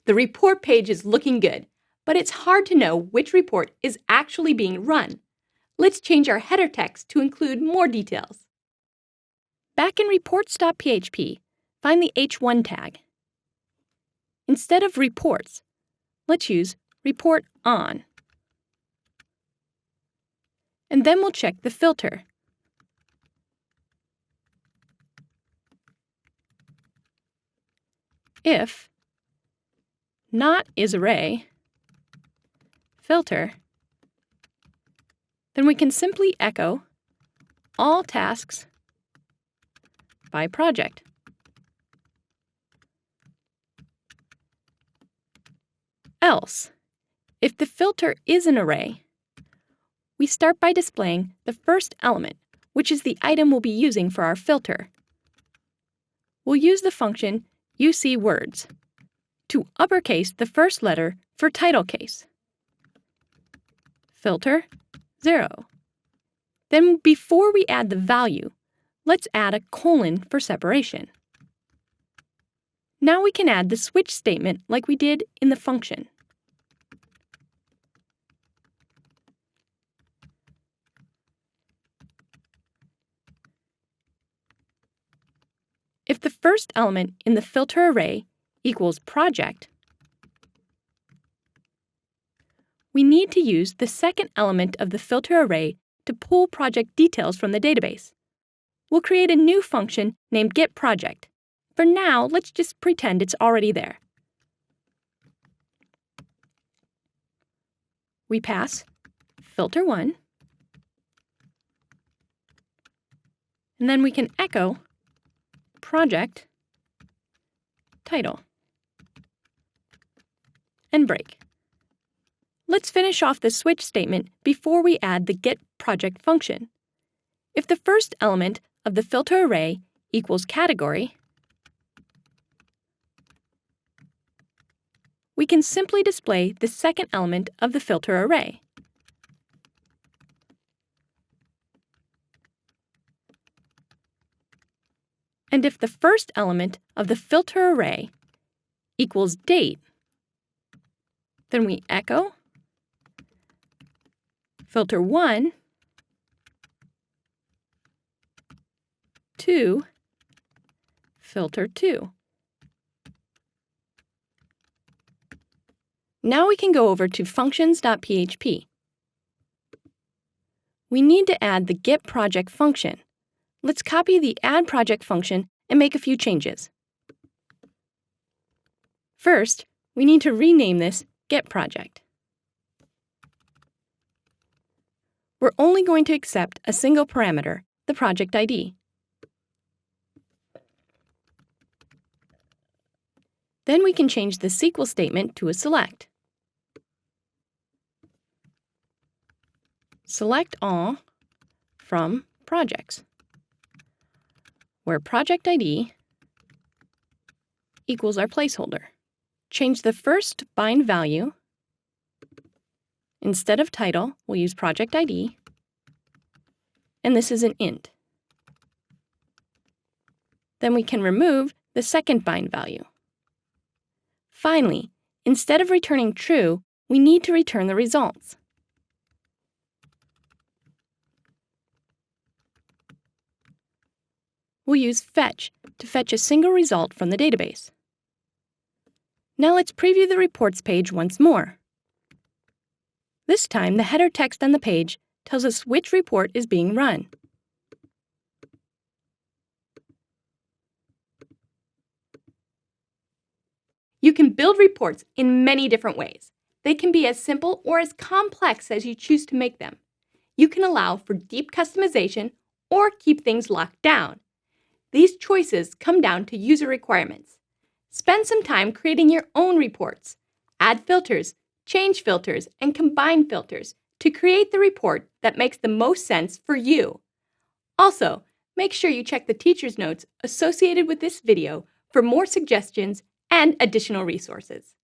The report page is looking good, but it's hard to know which report is actually being run. Let's change our header text to include more details. Back in reports.php, find the H1 tag. Instead of reports, let's use report on. And then we'll check the filter. If not is array, filter, then we can simply echo all tasks by project. Else, if the filter is an array, we start by displaying the first element, which is the item we'll be using for our filter. We'll use the function UCWords to uppercase the first letter for title case. Filter 0. Then before we add the value, let's add a colon for separation. Now we can add the switch statement like we did in the function. If the first element in the filter array equals project, we need to use the second element of the filter array to pull project details from the database. We'll create a new function named getProject. For now, let's just pretend it's already there. We pass filter1, and then we can echo project title and break. Let's finish off the switch statement before we add the getProject function. If the first element of the filter array equals category, we can simply display the second element of the filter array. And if the first element of the filter array equals date, then we echo filter1 to filter2. Now we can go over to functions.php. We need to add the getProject function. Let's copy the addProject function and make a few changes. First, we need to rename this getProject. We're only going to accept a single parameter, the project ID. Then we can change the SQL statement to a select. Select all from projects, where project ID equals our placeholder. Change the first bind value. Instead of title, we'll use project ID, and this is an int. Then we can remove the second bind value. Finally, instead of returning true, we need to return the results. We'll use fetch to fetch a single result from the database. Now let's preview the reports page once more. This time, the header text on the page tells us which report is being run. You can build reports in many different ways. They can be as simple or as complex as you choose to make them. You can allow for deep customization or keep things locked down. These choices come down to user requirements. Spend some time creating your own reports. Add filters, change filters, and combine filters to create the report that makes the most sense for you. Also, make sure you check the teacher's notes associated with this video for more suggestions and additional resources.